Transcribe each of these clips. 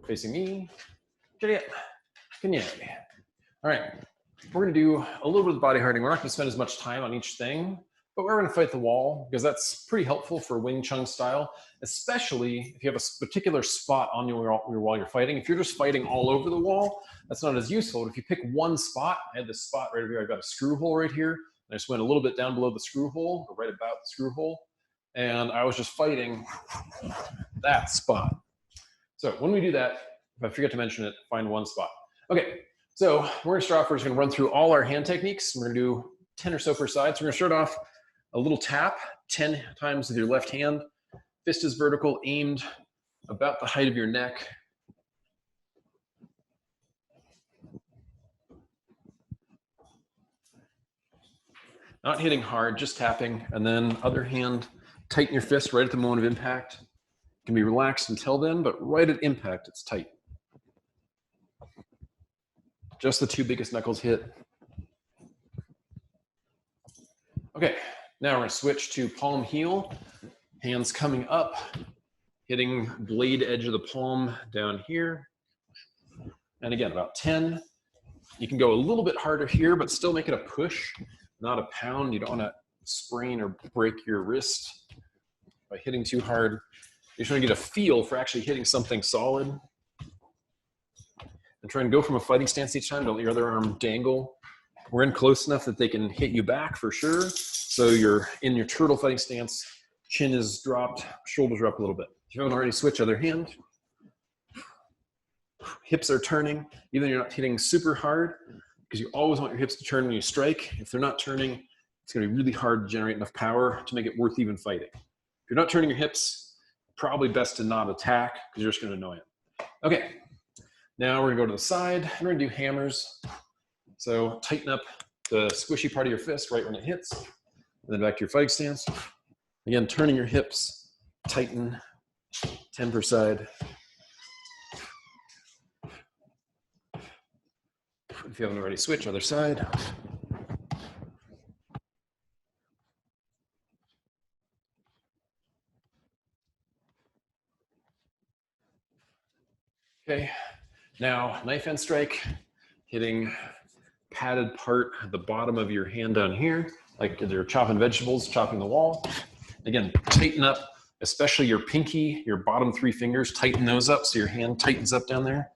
facing me. All right, we're gonna do a little bit of body hardening. We're not gonna spend as much time on each thing, but we're gonna fight the wall because that's pretty helpful for Wing Chun style, especially if you have a particular spot on your wall you're fighting. If you're just fighting all over the wall, that's not as useful. But if you pick one spot, I had this spot right over here, I've got a screw hole right here, and I just went a little bit down below the screw hole, or right about the screw hole, and I was just fighting that spot. So when we do that, if I forget to mention it, find one spot. Okay, so we're gonna start off, we're just gonna run through all our hand techniques. We're gonna do 10 or so per side. So we're gonna start off a little tap, 10 times with your left hand. Fist is vertical, aimed about the height of your neck. Not hitting hard, just tapping. And then other hand, tighten your fist right at the moment of impact. It can be relaxed until then, but right at impact, it's tight. Just the two biggest knuckles hit. Okay, now we're gonna switch to palm heel. Hands coming up, hitting blade edge of the palm down here. And again, about 10. You can go a little bit harder here, but still make it a push, not a pound. You don't wanna sprain or break your wrist by hitting too hard. You just wanna get a feel for actually hitting something solid. And try and go from a fighting stance each time. Don't let your other arm dangle. We're in close enough that they can hit you back for sure. So you're in your turtle fighting stance, chin is dropped, shoulders are up a little bit. If you haven't already, switch other hand. Hips are turning, even though you're not hitting super hard, because you always want your hips to turn when you strike. If they're not turning, it's gonna be really hard to generate enough power to make it worth even fighting. If you're not turning your hips, probably best to not attack, because you're just gonna annoy it. Okay. Now we're gonna go to the side, and we're gonna do hammers. So tighten up the squishy part of your fist right when it hits, and then back to your fighting stance. Again, turning your hips, tighten, 10 per side. If you haven't already, switch other side. Okay, now knife hand strike, hitting padded part at the bottom of your hand down here, like you're chopping vegetables, chopping the wall. Again, tighten up, especially your pinky, your bottom 3 fingers, tighten those up so your hand tightens up down there.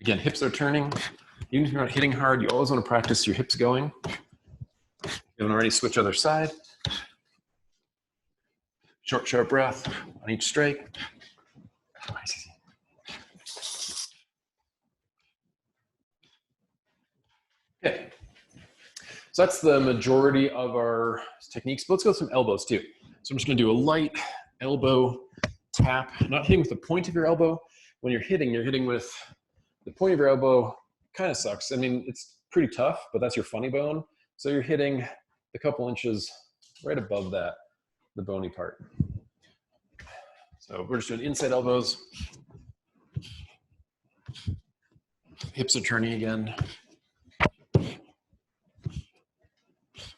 Again, hips are turning. Even if you're not hitting hard, you always want to practice your hips going. If you haven't already, switch other side. Short, sharp breath on each strike. Okay, so that's the majority of our techniques, but let's go with some elbows too. So I'm just gonna do a light elbow tap, not hitting with the point of your elbow. When you're hitting with the point of your elbow, kind of sucks. I mean, it's pretty tough, but that's your funny bone. So you're hitting a couple inches right above that, the bony part. So we're just doing inside elbows. Hips are turning again.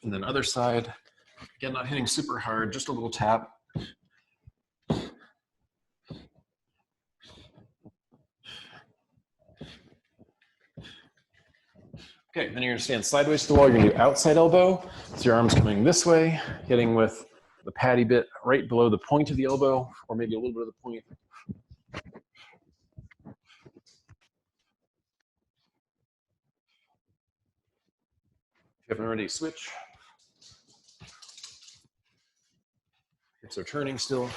And then other side, again, not hitting super hard, just a little tap. Okay, then you're gonna stand sideways to the wall. You're gonna do outside elbow. So your arm's coming this way, hitting with the patty bit right below the point of the elbow, or maybe a little bit of the point. If you haven't already, switch. Hips are turning still,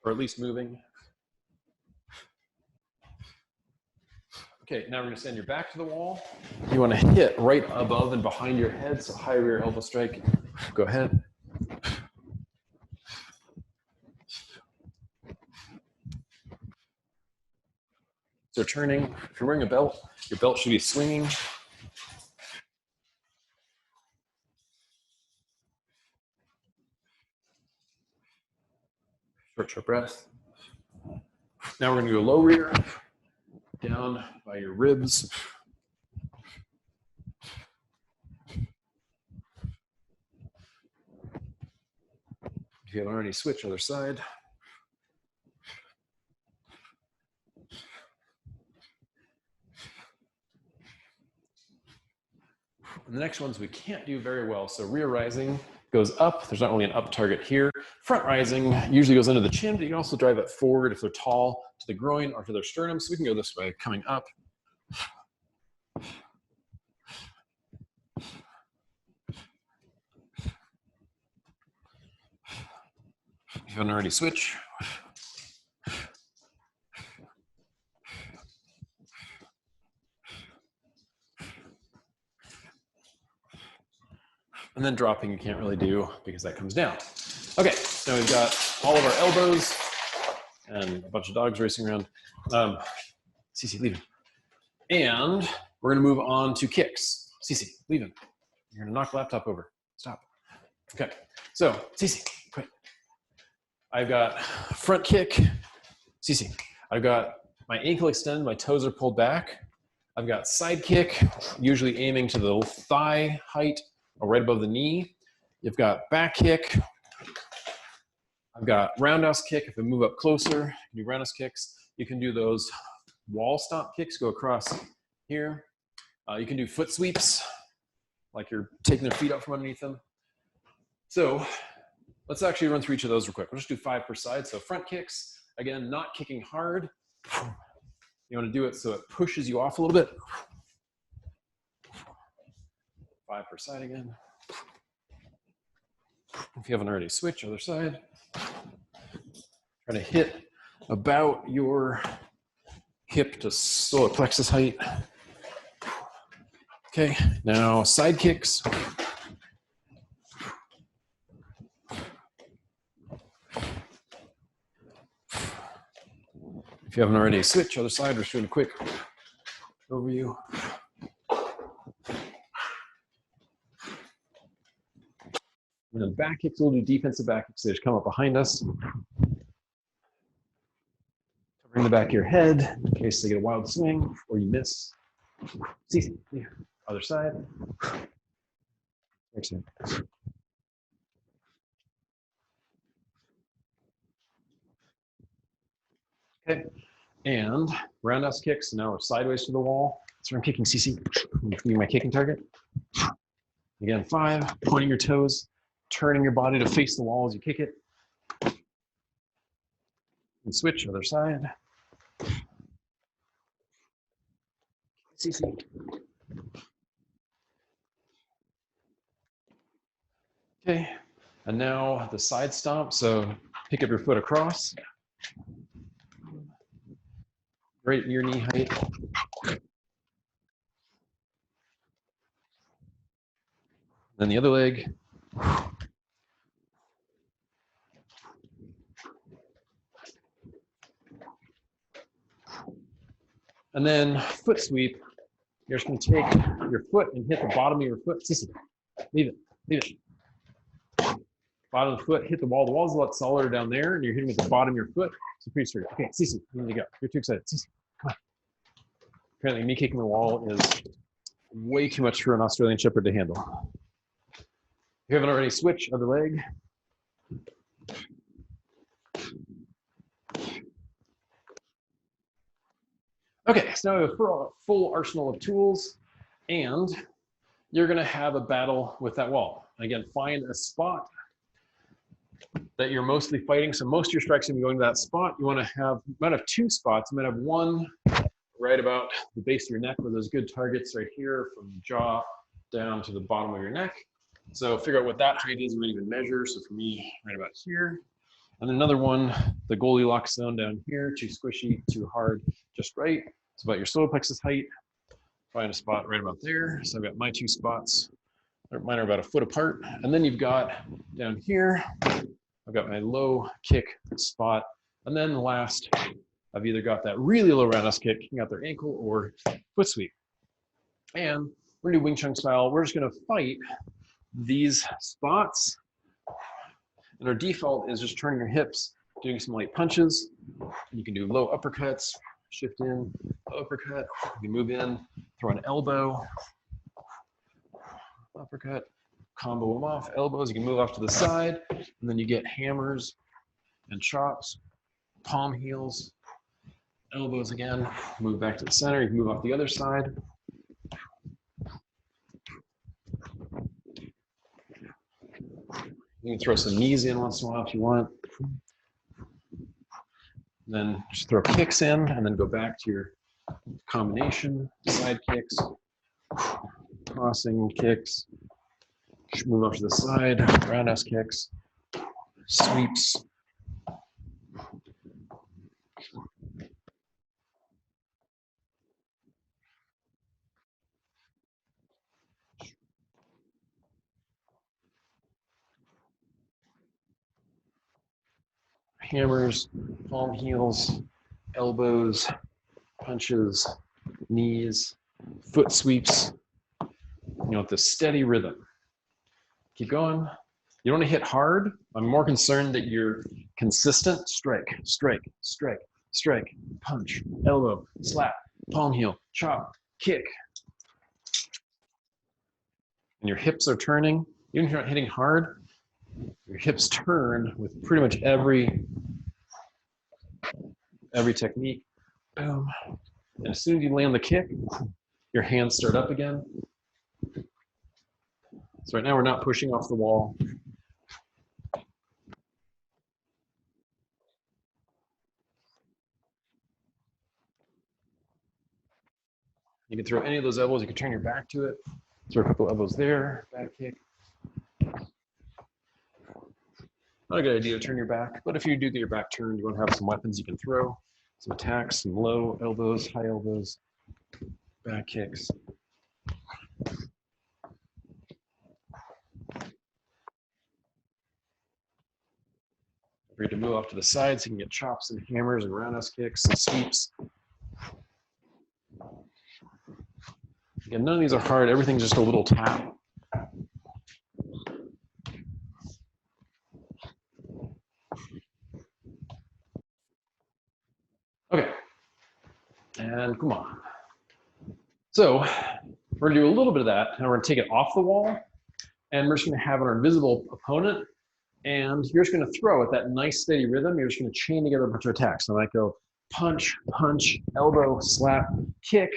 or at least moving. Okay, now we're gonna stand your back to the wall. You wanna hit right above and behind your head, so high rear elbow strike. Go ahead. So turning, if you're wearing a belt, your belt should be swinging. Short, short breath. Now we're gonna do a low rear, down by your ribs. If If you haven't already, switch other side. And the next ones we can't do very well. So rear rising goes up. There's not really an up target here. Front rising usually goes into the chin, but you can also drive it forward if they're tall to the groin or to their sternum. So we can go this way, coming up. If you haven't already, switch. And then dropping you can't really do because that comes down. Okay, so we've got all of our elbows and a bunch of dogs racing around. Cece, leave him. And we're gonna move on to kicks. Cece, leave him. You're gonna knock the laptop over. Stop. Okay, so Cece, quit. I've got front kick. Cece, I've got my ankle extended, my toes are pulled back. I've got side kick, usually aiming to the thigh height or right above the knee. You've got back kick. I've got roundhouse kick. If I move up closer, you can do roundhouse kicks. You can do those wall stomp kicks, go across here. You can do foot sweeps, like you're taking their feet out from underneath them. So let's actually run through each of those real quick. We'll just do 5 per side. So front kicks, again, not kicking hard. You want to do it so it pushes you off a little bit. 5 per side again. If you haven't already, switch other side. Try to hit about your hip to solar plexus height. Okay, now side kicks. If you haven't already, switch other side. We're just doing a quick overview. And then back kicks, we'll do defensive back kicks. They just come up behind us. Covering the back of your head in case they get a wild swing or you miss. See, yeah. Other side. Excellent. Okay, and roundhouse kicks. Now we're sideways to the wall. So I'm kicking CC. I'm my kicking target. Again, 5, pointing your toes, turning your body to face the wall as you kick it. And switch, other side. CC. Okay, and now the side stomp. So pick up your foot across. Right at your knee height. Then the other leg. And then foot sweep. You're just going to take your foot and hit the bottom of your foot. Cece, leave it, leave it. Bottom of the foot, hit the wall. The wall's a lot solider down there, and you're hitting with the bottom of your foot. So pretty straight. Okay, Cece, you need to go. You're too excited. Cece, come on. Apparently, me kicking the wall is way too much for an Australian Shepherd to handle. If you haven't already, switch other leg. Okay, so now we have a full arsenal of tools, and you're going to have a battle with that wall. Again, find a spot that you're mostly fighting. So most of your strikes are going to be going to that spot. You want to have, you might have 2 spots. You might have one right about the base of your neck where there's good targets right here from the jaw down to the bottom of your neck. So figure out what that height is. We might even measure. So for me, right about here. And another one, the Goldilocks zone down here, too squishy, too hard, just right. It's about your solar plexus height. Find a spot right about there. So I've got my 2 spots. Mine are about a foot apart. And then you've got down here, I've got my low kick spot. And then last, I've either got that really low roundhouse kick, kicking out their ankle, or foot sweep. And we're gonna do Wing Chun style. We're just gonna fight these spots. And our default is just turning your hips, doing some light punches. You can do low uppercuts, shift in, uppercut. You move in, throw an elbow, uppercut, combo them off. Elbows, you can move off to the side, and then you get hammers and chops, palm heels, elbows again, move back to the center. You can move off the other side. You can throw some knees in once in a while if you want. Then just throw kicks in and then go back to your combination, side kicks, crossing kicks, move off to the side, roundhouse kicks, sweeps. Hammers, palm heels, elbows, punches, knees, foot sweeps, with this steady rhythm. Keep going. You don't want to hit hard. I'm more concerned that you're consistent. Strike, strike, strike, strike, punch, elbow, slap, palm heel, chop, kick. And your hips are turning. Even if you're not hitting hard, your hips turn with pretty much every technique. Boom. And as soon as you land the kick, your hands start up again. So right now we're not pushing off the wall. You can throw any of those elbows. You can turn your back to it. Throw a couple elbows there, back kick. Not a good idea to turn your back, but if you do get your back turned, you want to have some weapons you can throw, some attacks, some low elbows, high elbows, back kicks. You're going to move off to the side so you can get chops and hammers and roundhouse kicks and sweeps. Again, none of these are hard. Everything's just a little tap. Okay, and come on. So we're gonna do a little bit of that, and we're gonna take it off the wall, and we're just gonna have our invisible opponent, and you're just gonna throw at that nice steady rhythm. You're just gonna chain together a bunch of attacks. So I might go punch, punch, elbow, slap, kick,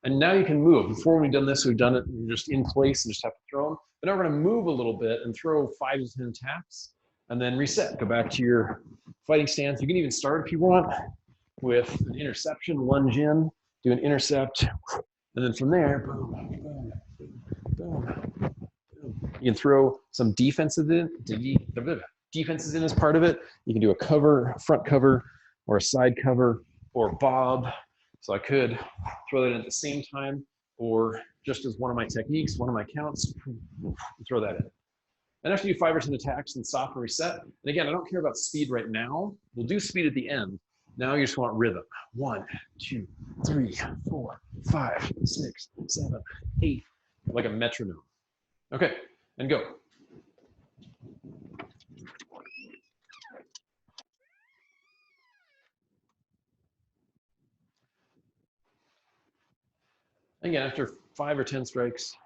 and now you can move. Before we've done this, we've done it just in place and just have to throw them. But now we're gonna move a little bit and throw 5 to 10 taps, and then reset. Go back to your fighting stance. You can even start if you want with an interception, lunge in, do an intercept, and then from there, boom, boom, boom, boom. You can throw some defenses in as part of it. You can do a cover, front cover, or a side cover, or bob. So I could throw that in at the same time, or just as one of my techniques, one of my counts, throw that in. And after you do 5 or 10 attacks and stop and reset, and again, I don't care about speed right now. We'll do speed at the end. Now you just want rhythm. 1, 2, 3, 4, 5, 6, 7, 8, like a metronome. Okay, and go. Again, after 5 or 10 strikes,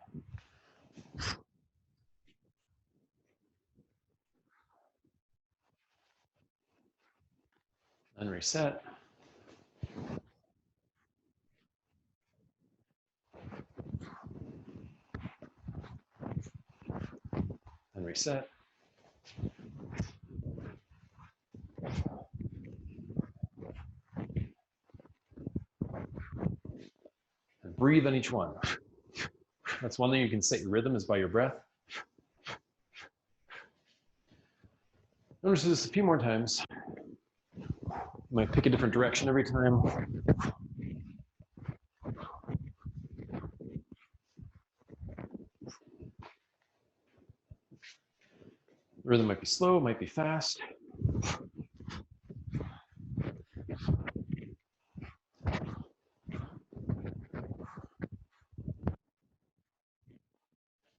and reset. And reset. And breathe on each one. That's one thing you can set your rhythm is by your breath. Notice this a few more times. You might pick a different direction every time. The rhythm might be slow, might be fast.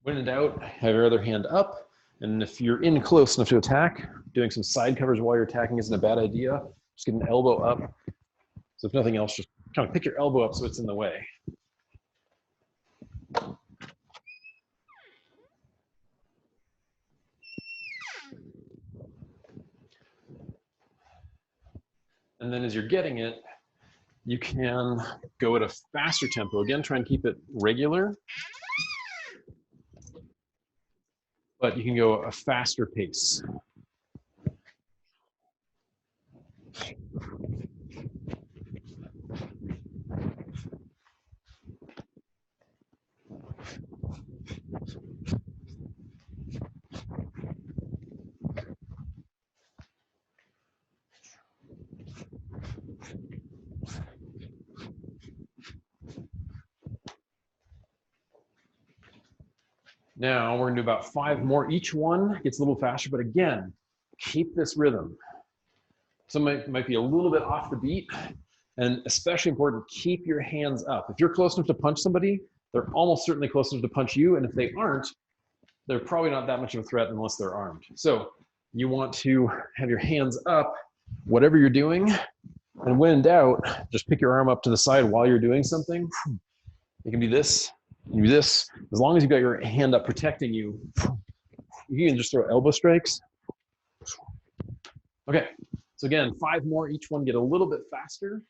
When in doubt, have your other hand up. And if you're in close enough to attack, doing some side covers while you're attacking isn't a bad idea. Just get an elbow up. So if nothing else, just kind of pick your elbow up so it's in the way. And then as you're getting it, you can go at a faster tempo. Again, try and keep it regular, but you can go a faster pace. Now we're gonna do about 5 more. Each one gets a little faster, but again, keep this rhythm. Some might be a little bit off the beat, and especially important, keep your hands up. If you're close enough to punch somebody, they're almost certainly close enough to punch you, and if they aren't, they're probably not that much of a threat unless they're armed. So you want to have your hands up, whatever you're doing, and when in doubt, just pick your arm up to the side while you're doing something. It can be this, you can do this. As long as you've got your hand up protecting you, you can just throw elbow strikes. Okay, so again, 5 more, each one get a little bit faster,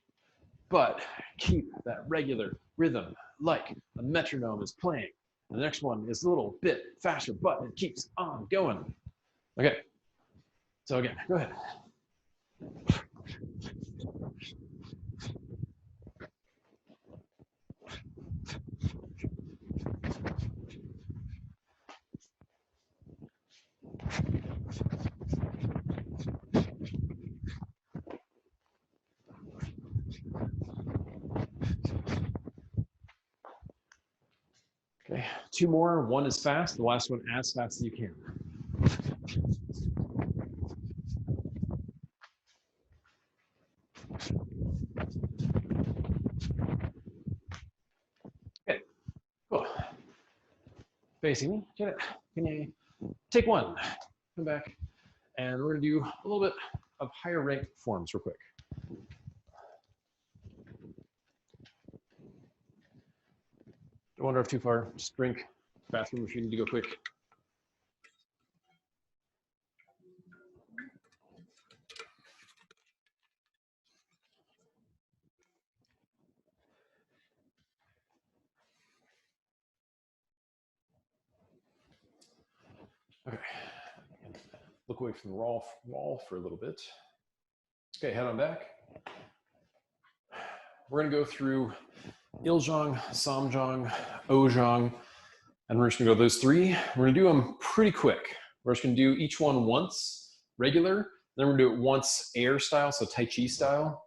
but keep that regular rhythm like a metronome is playing. The next one is a little bit faster, but it keeps on going. Okay, so again, go ahead. Okay, 2 more, 1 is fast, the last one as fast as you can. Okay, cool. Facing me, get it. Can you take 1, come back, and we're gonna do a little bit of higher rank forms real quick. Don't wander off too far, just drink, bathroom if you need to go quick. Okay, look away from the wall for a little bit. Okay, head on back. We're gonna go through Iljong, Samjong, Ojong, and we're just gonna go those 3. We're gonna do them pretty quick. We're just gonna do each one once, regular, then we're gonna do it once air style, so Tai Chi style.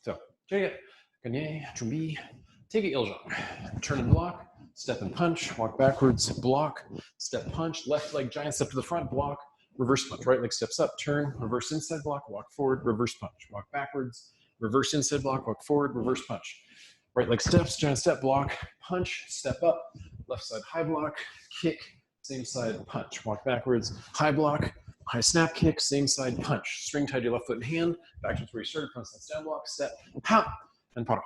So, take it, Ganye, Chumbi, take it Iljong, turn and block, step and punch, walk backwards, block, step punch, left leg giant step to the front, block, reverse punch, right leg steps up, turn, reverse inside block, walk forward, reverse punch, walk backwards, reverse inside block, walk forward, reverse punch. Right leg steps, giant step, block, punch, step up, left side high block, kick, same side punch, walk backwards, high block, high snap kick, same side punch. String tied to your left foot and hand, back to where you started, front stance down block, step, hop, and para.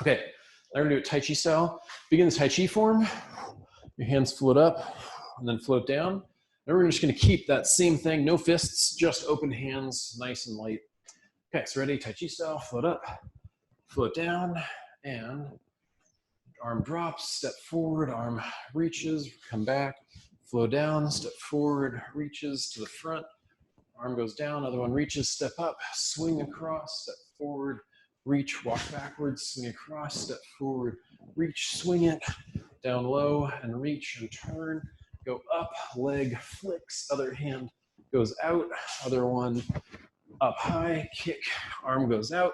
Okay, now we're gonna do it Tai Chi style. Begin the Tai Chi form, your hands float up, and then float down. Then we're just gonna keep that same thing, no fists, just open hands, nice and light. Okay, so ready, Tai Chi style, float up, float down, and arm drops, step forward, arm reaches, come back, flow down, step forward, reaches to the front, arm goes down, other one reaches, step up, swing across, step forward, reach, walk backwards, swing across, step forward, reach, swing it, down low, and reach and turn, go up, leg flicks, other hand goes out, other one up high, kick, arm goes out,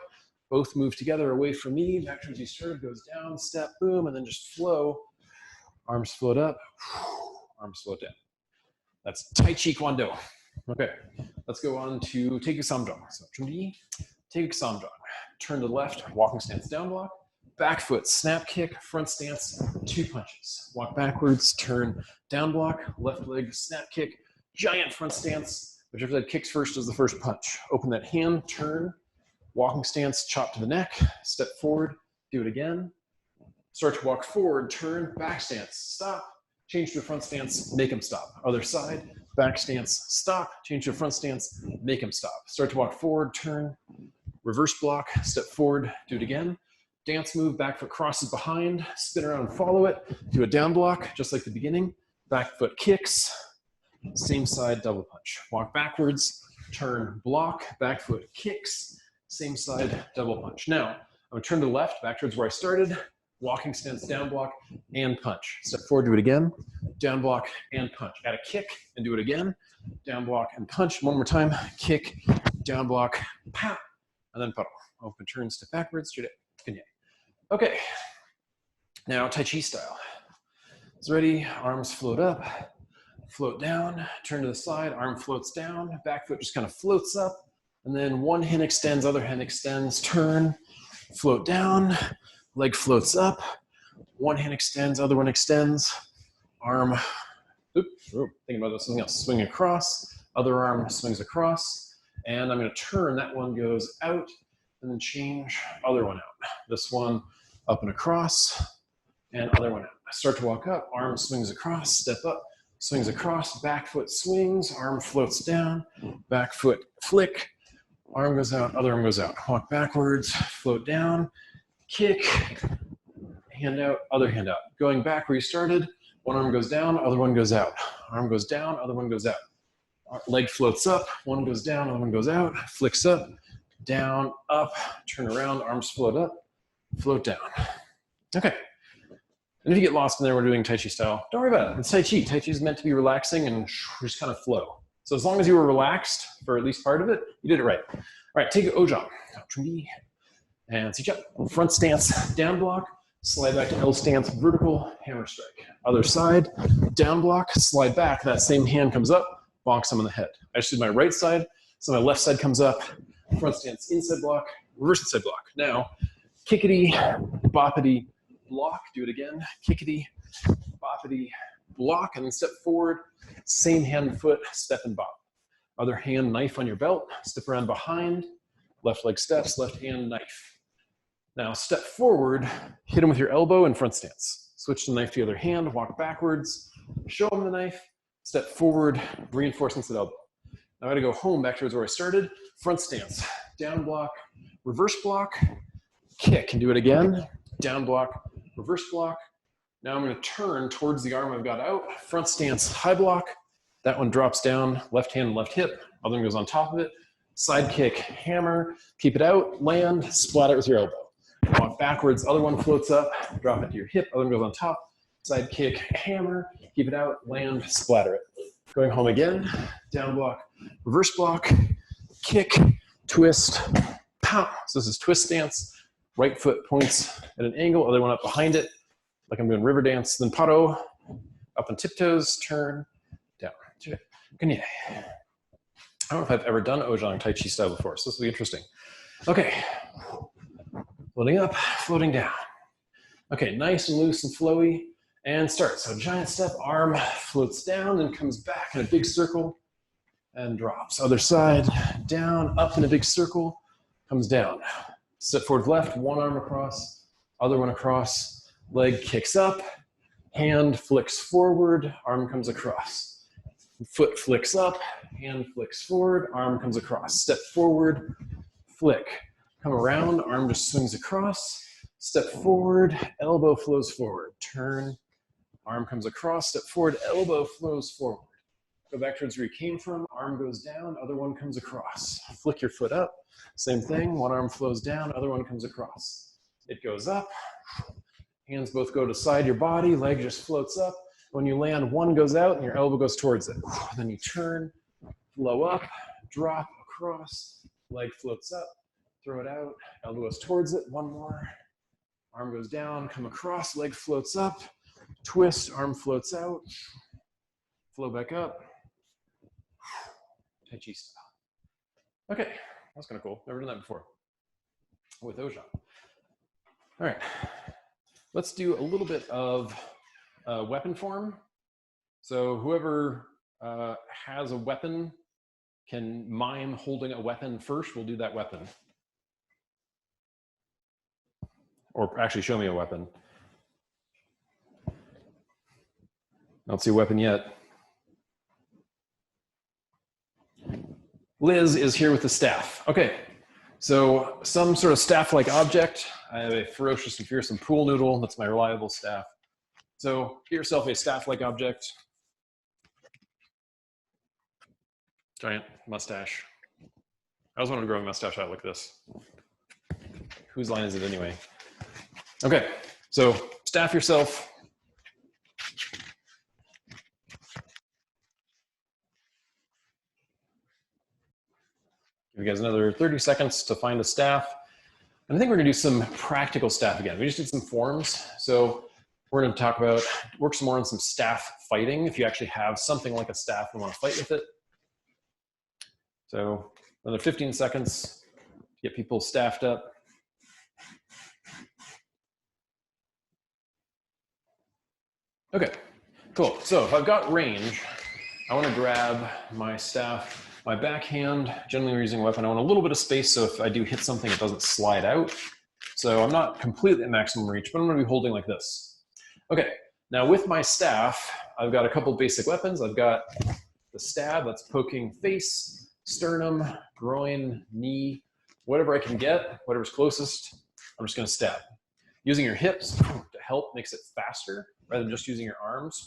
both move together away from me, back towards you started, goes down, step, boom, and then just flow. Arms float up, arms float down. That's Tai Chi Kwon Do. Okay, let's go on to Taegeuk Samjong. So, Taegeuk Samjong. Turn to the left, walking stance down block, back foot, snap kick, front stance, 2 punches. Walk backwards, turn, down block, left leg, snap kick, giant front stance, whichever leg kicks first is the first punch. Open that hand, turn, walking stance, chop to the neck, step forward, do it again. Start to walk forward, turn, back stance, stop, change to a front stance, make them stop. Other side, back stance, stop, change to a front stance, make him stop. Start to walk forward, turn, reverse block, step forward, do it again. Dance move, back foot crosses behind, spin around and follow it. Do a down block, just like the beginning. Back foot kicks, same side, double punch. Walk backwards, turn, block, back foot kicks, same side, double punch. Now, I'm gonna turn to the left, back towards where I started. Walking stance, down block, and punch. Step forward, do it again. Down block and punch. Add a kick and do it again. Down block and punch. One more time. Kick, down block, pow, and then puddle. Open turn, step backwards, shoot it. Continue. Okay. Now Tai Chi style. It's ready. Arms float up, float down, turn to the side. Arm floats down. Back foot just kind of floats up. And then one hand extends, other hand extends. Turn, float down. Leg floats up, one hand extends, other one extends, arm, thinking about something else, swing across, other arm swings across, and I'm gonna turn, that one goes out, and then change, other one out. This one up and across, and other one out. I start to walk up, arm swings across, step up, swings across, back foot swings, arm floats down, back foot flick, arm goes out, other arm goes out. Walk backwards, float down, kick, hand out, other hand out. Going back where you started, one arm goes down, other one goes out. Arm goes down, other one goes out. Leg floats up, one goes down, other one goes out. Flicks up, down, up, turn around, arms float up, float down. Okay. And if you get lost in there, we're doing Tai Chi style. Don't worry about it. It's Tai Chi. Tai Chi is meant to be relaxing and just kind of flow. So as long as you were relaxed for at least part of it, you did it right. All right, take Ojang. And sit up, front stance, down block, slide back to L stance, vertical, hammer strike. Other side, down block, slide back, that same hand comes up, bonks him on the head. I just did my right side, so my left side comes up, front stance, inside block, reverse inside block. Now, kickity, boppity, block, do it again, kickity, boppity, block, and then step forward, same hand and foot, step and bop. Other hand, knife on your belt, step around behind, left leg steps, left hand, knife. Now step forward, hit him with your elbow in front stance. Switch the knife to the other hand, walk backwards, show him the knife, step forward, reinforcements at elbow. Now I gotta go home back towards where I started. Front stance, down block, reverse block, kick, and do it again. Down block, reverse block. Now I'm gonna turn towards the arm I've got out. Front stance, high block. That one drops down, left hand, left hip. Other one goes on top of it. Side kick, hammer, keep it out, land, splat it with your elbow. Walk backwards, other one floats up, drop it to your hip, other one goes on top, side kick, hammer, keep it out, land, splatter it. Going home again, down block, reverse block, kick, twist, pow. So this is twist stance, right foot points at an angle, other one up behind it, like I'm doing river dance, then paro, up on tiptoes, turn, down. I don't know if I've ever done Ojang Tai Chi style before, so this will be interesting. Okay. Floating up, floating down. Okay, nice and loose and flowy, and start. So giant step, arm floats down and comes back in a big circle and drops. Other side, down, up in a big circle, comes down. Step forward left, one arm across, other one across, leg kicks up, hand flicks forward, arm comes across. Foot flicks up, hand flicks forward, arm comes across. Step forward, flick. Come around, arm just swings across, step forward, elbow flows forward, turn, arm comes across, step forward, elbow flows forward. Go back towards where you came from, arm goes down, other one comes across. Flick your foot up, same thing, one arm flows down, other one comes across. It goes up, hands both go to side your body, leg just floats up. When you land, one goes out and your elbow goes towards it. Then you turn, flow up, drop across, leg floats up. Throw it out, elbow goes towards it, one more. Arm goes down, come across, leg floats up, twist, arm floats out, flow back up. Tai Chi style. Okay, that's kind of cool. Never done that before with Ojang. All right, let's do a little bit of weapon form. So whoever has a weapon can mime holding a weapon first. We'll do that weapon. Or actually show me a weapon. I don't see a weapon yet. Liz is here with the staff. Okay, so some sort of staff-like object. I have a ferocious and fearsome pool noodle. That's my reliable staff. So get yourself a staff-like object. Giant mustache. I always wanted to grow a mustache out like this. Whose line is it anyway? Okay, so staff yourself. Give you guys another 30 seconds to find a staff. And I think we're gonna do some practical staff again. We just did some forms. So we're gonna talk about, work some more on some staff fighting. If you actually have something like a staff and wanna fight with it. So another 15 seconds to get people staffed up. Okay, cool. So if I've got range, I want to grab my staff, my backhand. Generally we're using a weapon. I want a little bit of space so if I do hit something, it doesn't slide out. So I'm not completely at maximum reach, but I'm going to be holding like this. Okay, now with my staff, I've got a couple of basic weapons. I've got the stab that's poking face, sternum, groin, knee, whatever I can get, whatever's closest, I'm just going to stab. Using your hips to help makes it faster rather than just using your arms.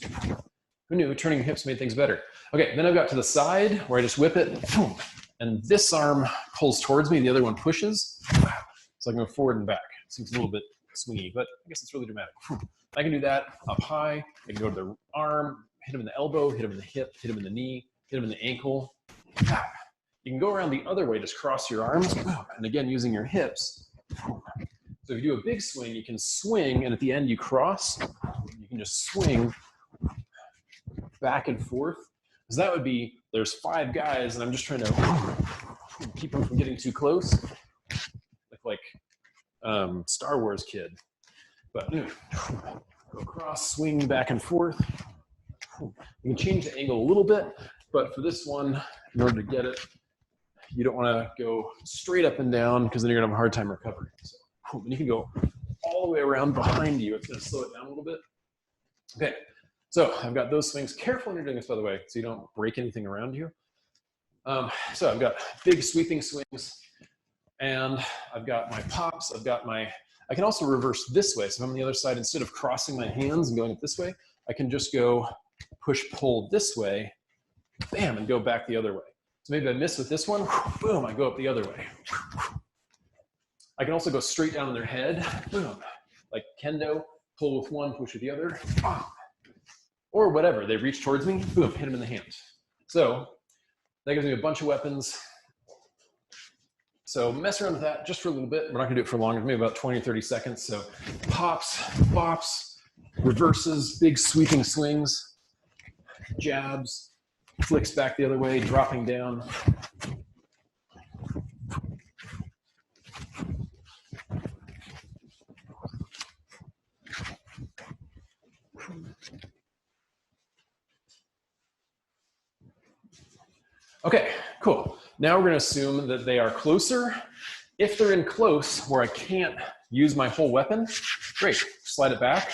Who knew turning your hips made things better? Okay, then I've got to the side where I just whip it, and this arm pulls towards me, the other one pushes. So I can go forward and back. Seems a little bit swingy, but I guess it's really dramatic. I can do that up high. I can go to the arm, hit him in the elbow, hit him in the hip, hit him in the knee, hit him in the ankle. You can go around the other way, just cross your arms, and again, using your hips. So if you do a big swing, you can swing, and at the end you cross. You can just swing back and forth. Because that would be, there's 5 guys, and I'm just trying to keep them from getting too close. Like Star Wars kid. But go across, swing back and forth. You can change the angle a little bit, but for this one, in order to get it, you don't want to go straight up and down because then you're going to have a hard time recovering. So, and you can go all the way around behind you. It's going to slow it down a little bit. Okay, so I've got those swings. Careful when you're doing this, by the way, so you don't break anything around you. So I've got big sweeping swings, and I've got my pops. I've got my, I can also reverse this way. So if I'm on the other side, instead of crossing my hands and going up this way, I can just go push, pull this way, bam, and go back the other way. So maybe I miss with this one, boom, I go up the other way. I can also go straight down on their head, boom, like kendo, pull with one, push with the other, or whatever. They reach towards me, boom, hit them in the hands. So that gives me a bunch of weapons. So mess around with that just for a little bit. We're not gonna do it for long, maybe about 20 or 30 seconds. So pops, bops, reverses, big sweeping swings, jabs, flicks back the other way, dropping down. Okay, cool. Now we're gonna assume that they are closer. If they're in close where I can't use my whole weapon, great, slide it back.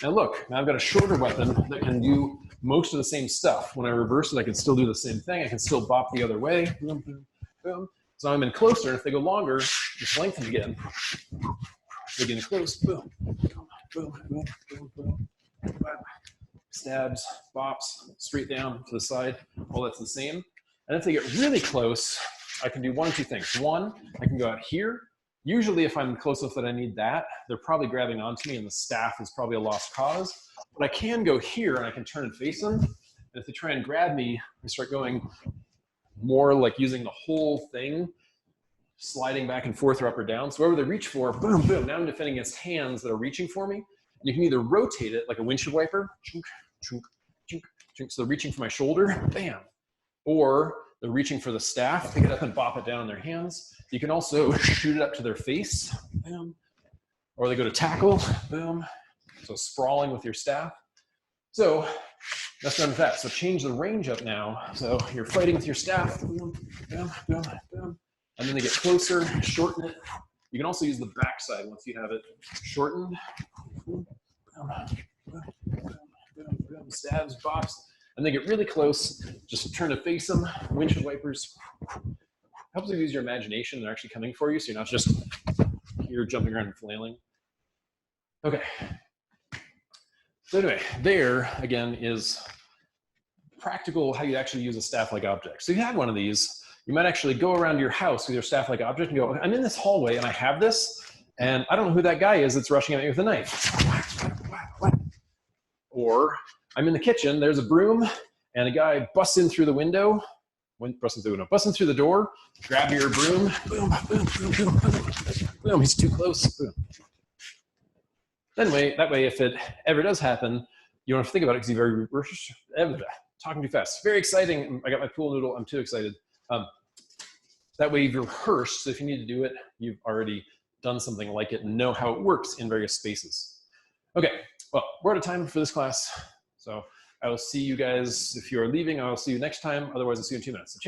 And look, now I've got a shorter weapon that can do most of the same stuff. When I reverse it, I can still do the same thing. I can still bop the other way, boom, boom, boom. So I'm in closer, and if they go longer, just lengthen again. They get in close, boom, boom, boom, boom, boom, boom. Stabs, bops, straight down to the side, all that's the same. And if they get really close, I can do one of two things. One, I can go out here. Usually if I'm close enough that I need that, they're probably grabbing onto me and the staff is probably a lost cause. But I can go here and I can turn and face them. And if they try and grab me, I start going more like using the whole thing, sliding back and forth or up or down. So wherever they reach for, boom, boom. Now I'm defending against hands that are reaching for me. And you can either rotate it like a windshield wiper, chunk, chunk, chunk, chunk. So they're reaching for my shoulder, bam. Or they're reaching for the staff, pick it up and bop it down in their hands. You can also shoot it up to their face, boom. Or they go to tackle, boom. So sprawling with your staff. So that's done with that. So change the range up now. So you're fighting with your staff, boom, boom, boom, boom. And then they get closer, shorten it. You can also use the backside once you have it shortened. Boom, boom, boom, boom, boom, stabs, bops. And they get really close, just turn to face them, windshield wipers, helps you use your imagination. They're actually coming for you, so you're not just here jumping around and flailing. Okay. So anyway, there again is practical how you actually use a staff-like object. So if you have one of these, you might actually go around your house with your staff-like object and go, I'm in this hallway and I have this, and I don't know who that guy is that's rushing at me with a knife. Or I'm in the kitchen, there's a broom, and a guy busts in through the window, busts in through the door, grab your broom, boom, boom, boom, boom, boom, boom, he's too close, boom. That way, if it ever does happen, you don't have to think about it because you're talking too fast. Very exciting. I got my pool noodle. I'm too excited. That way you've rehearsed. So if you need to do it, you've already done something like it and know how it works in various spaces. Okay, well, we're out of time for this class. So I will see you guys. If you are leaving, I will see you next time. Otherwise, I'll see you in 2 minutes. So,